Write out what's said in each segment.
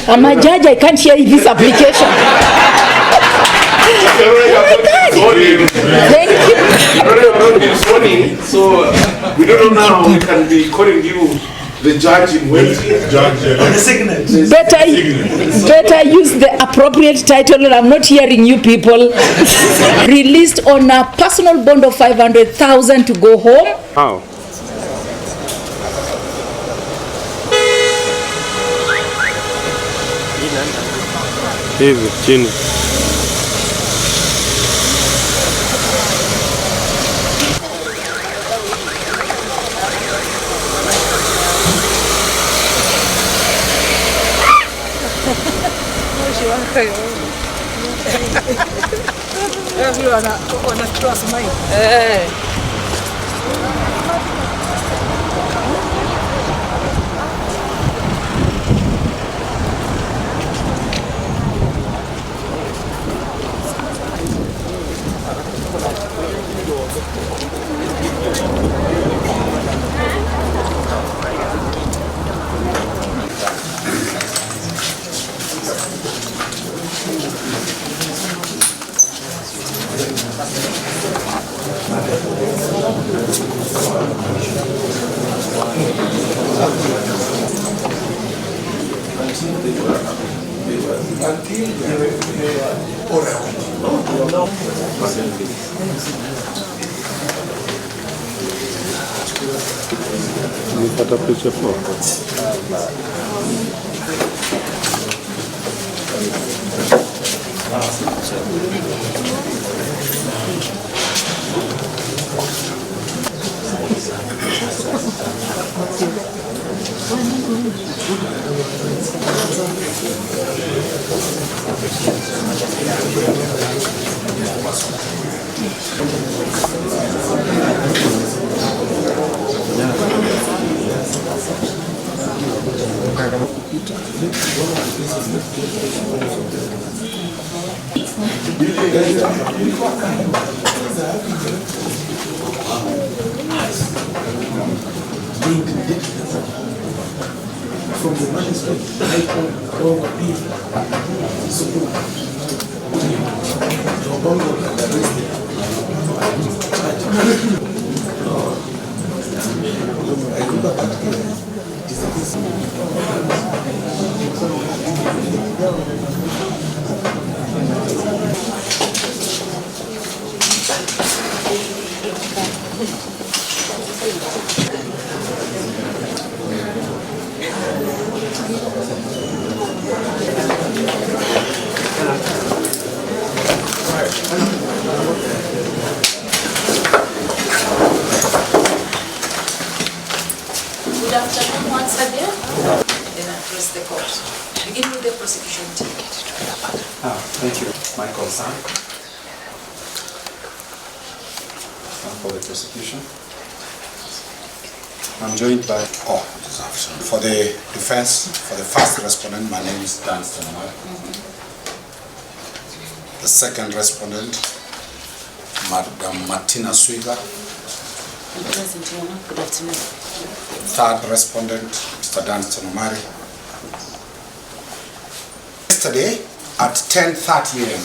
I'm a judge, I can't hear this application. Thank you. So we don't know now we can be calling you the judge in waiting. Better use the appropriate title. I'm not hearing you people. Released on a personal bond of 500,000 to go home. How? Hivi chini. Nipata picha po. From the Magistrate, High Court, Court of Appeal, Supreme Court, Good afternoon once again. Then address the court. Begin with the prosecution team. Thank you. Michael Sam. For the prosecution. I'm joined by for the defense, for the first respondent, my name is Dan Stanamar. The second respondent, Madam Martina Swiga. Good afternoon. Third respondent, Mr. Dan Stanamari. Yesterday at 10:30 a.m.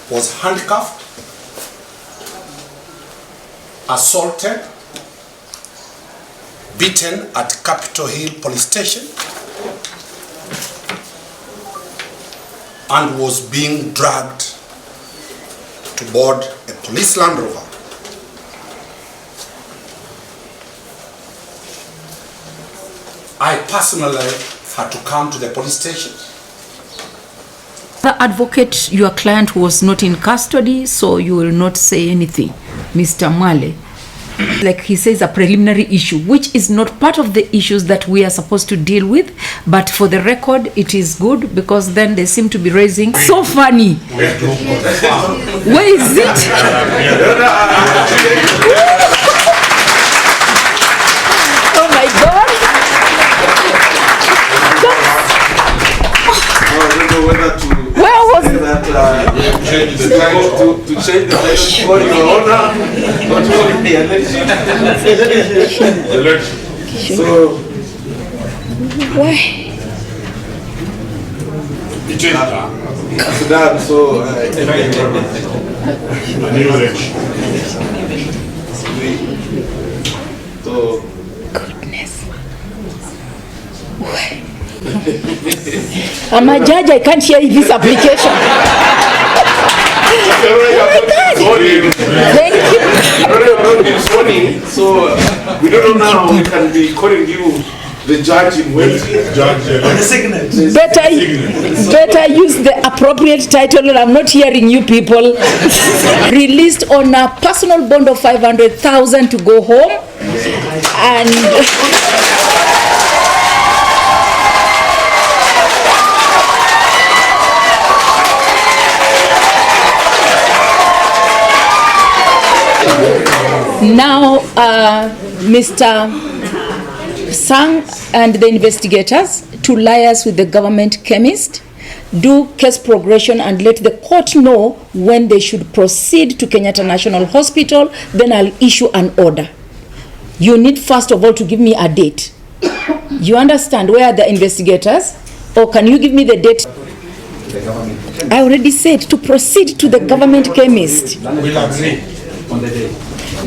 was handcuffed, assaulted, beaten at Capitol Hill Police Station, and was being dragged to board a police Land Rover. I personally had to come to the police station. The advocate, your client was not in custody, so you will not say anything, Mr. Male. Like he says, a preliminary issue, which is not part of the issues that we are supposed to deal with, but for the record, it is good because then they seem to be raising. So funny. Where is it? Oh my God. Where was it? change the title. To change the title for your honor, not for the election. So, Why? it's done. So, thank you very much. A new election. So, Goodness. Why? I'm a judge, I can't hear this application. Thank you. So, we don't know now we can be calling you the judge in waiting. Better use the appropriate title. I'm not hearing you people. Released on a personal bond of 500,000 to go home, and now Mr. Sang and the investigators to liaise with the government chemist, do case progression and let the court know when they should proceed to Kenyatta National Hospital. Then I'll issue an order. You need first of all to give me a date. You understand? Where are the investigators? Or can you give me the date? I already said to proceed to the government chemist. We'll agree on the day.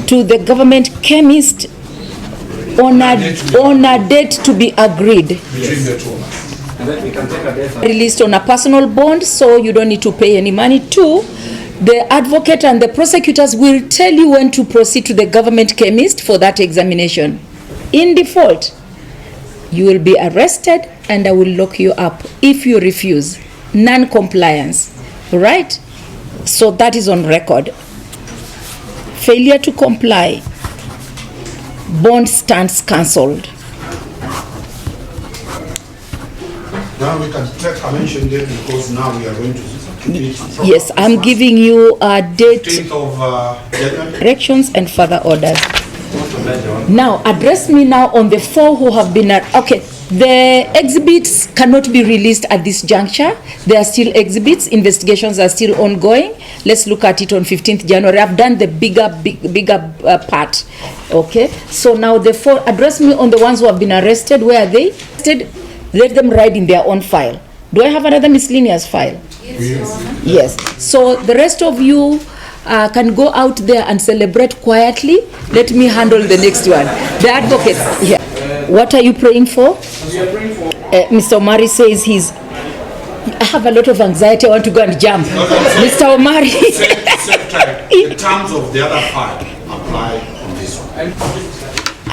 To the government chemist on a date to be agreed. Between the two of us. And then we can take a date. Released on a personal bond, so you don't need to pay any money. Two, the advocate and the prosecutors will tell you when to proceed to the government chemist for that examination. In default, you will be arrested and I will lock you up if you refuse. Non-compliance, right? So that is on record. Failure to comply, bond stands cancelled. Now we can take a mention date because now we are going to keep it. Yes, I'm giving you a date, 15th of January. directions and further orders. Now, address me now on the 4 who have been, okay, the exhibits cannot be released at this juncture. There are still exhibits, investigations are still ongoing. Let's look at it on 15th January. I've done the bigger part, okay? So now the 4, address me on the ones who have been arrested. Where are they? Let them write in their own file. Do I have another miscellaneous file? Yes. So the rest of you can go out there and celebrate quietly. Let me handle the next one. The advocate. Yeah. What are you praying for? Mr. Omari says I have a lot of anxiety. I want to go and jump. Mr. Omari. The terms of the other part apply on this one.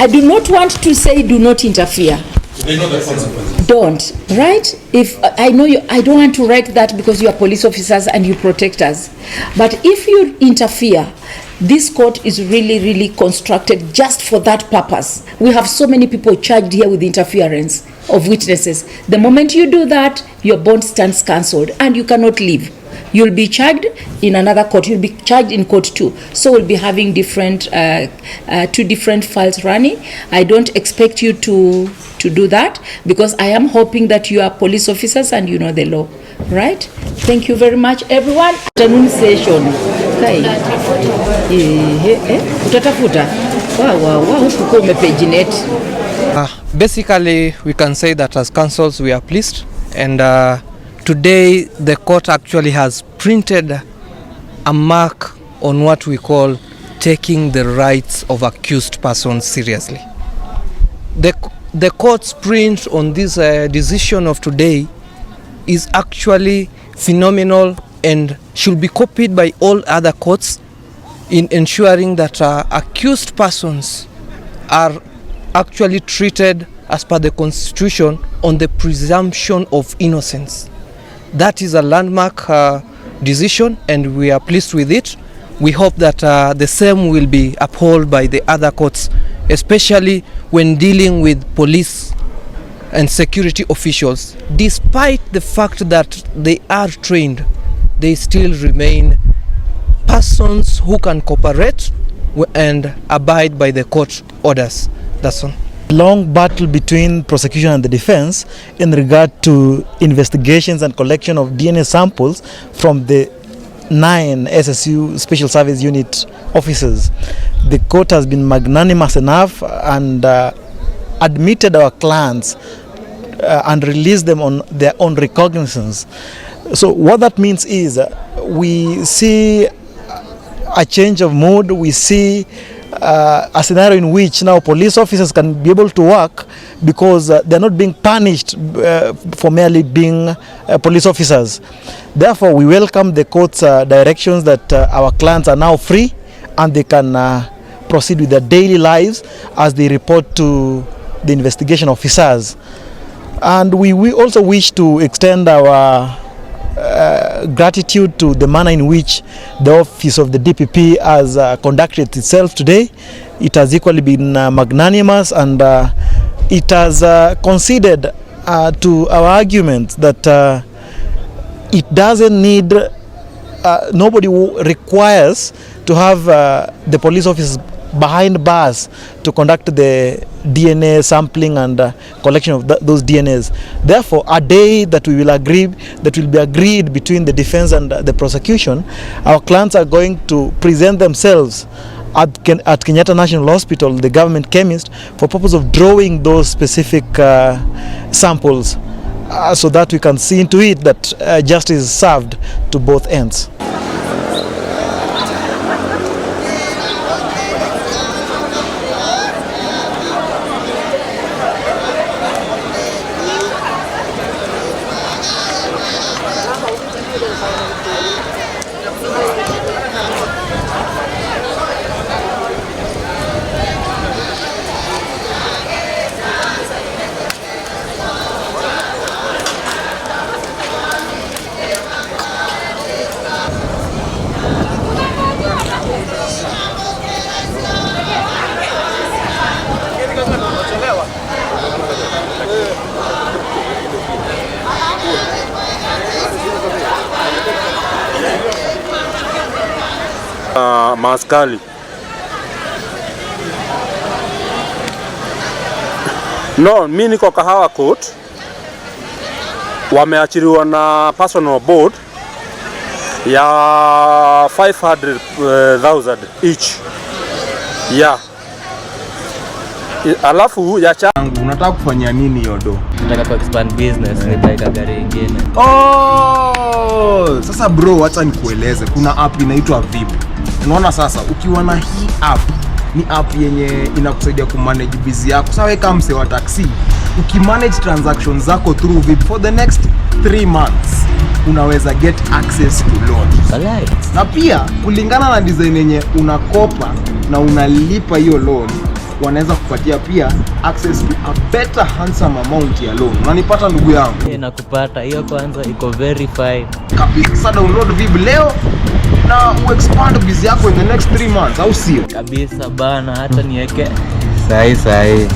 I do not want to say do not interfere. They know the consequences. Don't, right? If I know you, I don't want to write that because you are police officers and you protect us. But if you interfere, this court is really constructed just for that purpose. We have so many people charged here with interference of witnesses. The moment you do that, your bond stands cancelled and you cannot leave. You'll be charged in another court. You'll be charged in court 2. So we'll be having different 2 different files running. I don't expect you to do that because I am hoping that you are police officers and you know the law, right? Thank you very much, everyone. Afternoon session. Kai. Utatafuta. Wow, huku umepaginate. Basically, we can say that as councils we are pleased, and today the court actually has printed a mark on what we call taking the rights of accused persons seriously. The court's print on this decision of today is actually phenomenal and should be copied by all other courts in ensuring that accused persons are actually treated as per the Constitution on the presumption of innocence. That is a landmark decision and we are pleased with it. We hope that the same will be upheld by the other courts, especially when dealing with police and security officials. Despite the fact that they are trained, they still remain persons who can cooperate and abide by the court orders. That's all. Long battle between prosecution and the defense in regard to investigations and collection of DNA samples from the 9 SSU Special Service Unit officers. The court has been magnanimous enough and admitted our clients and released them on their own recognizance. So what that means is we see a change of mood. We see a scenario in which now police officers can be able to work because they're not being punished for merely being police officers. Therefore, we welcome the court's directions that our clients are now free and they can proceed with their daily lives as they report to the investigation officers. And we also wish to extend our gratitude to the manner in which the office of the DPP has conducted itself today. It has equally been magnanimous, and it has conceded to our argument that it doesn't need, nobody requires to have the police officers behind bars to conduct the DNA sampling and collection of those DNAs. Therefore, a day that will be agreed between the defense and the prosecution, our clients are going to present themselves at Kenyatta National Hospital, the government chemist, for purpose of drawing those specific samples so that we can see into it that justice is served to both ends. Maskali. No, mimi niko Kahawa Court. Wameachiliwa na personal board ya 500,000 each. Yeah. Alafu ya changu unataka kufanya nini yodo? Nataka expand business, nitaweka gari nyingine. Oh, sasa bro, acha nikueleze. Kuna app inaitwa Vip. Unaona sasa, ukiwa na hii app, ni app yenye inakusaidia kumanage busy yako. Sasa wewe kama mse wa taxi, ukimanage transactions zako through Vip for the next 3 months, unaweza get access to loan. Na pia kulingana na design yenye unakopa na unalipa hiyo loan, wanaweza kupatia pia access to a better handsome amount ya loan. Unanipata ndugu yangu? Nakupata. Hiyo kwanza iko verified. Kabisa. Sasa download Vip leo na expand busy yako in the next 3 months, au sio? Kabisa bana, hata niweke sahi.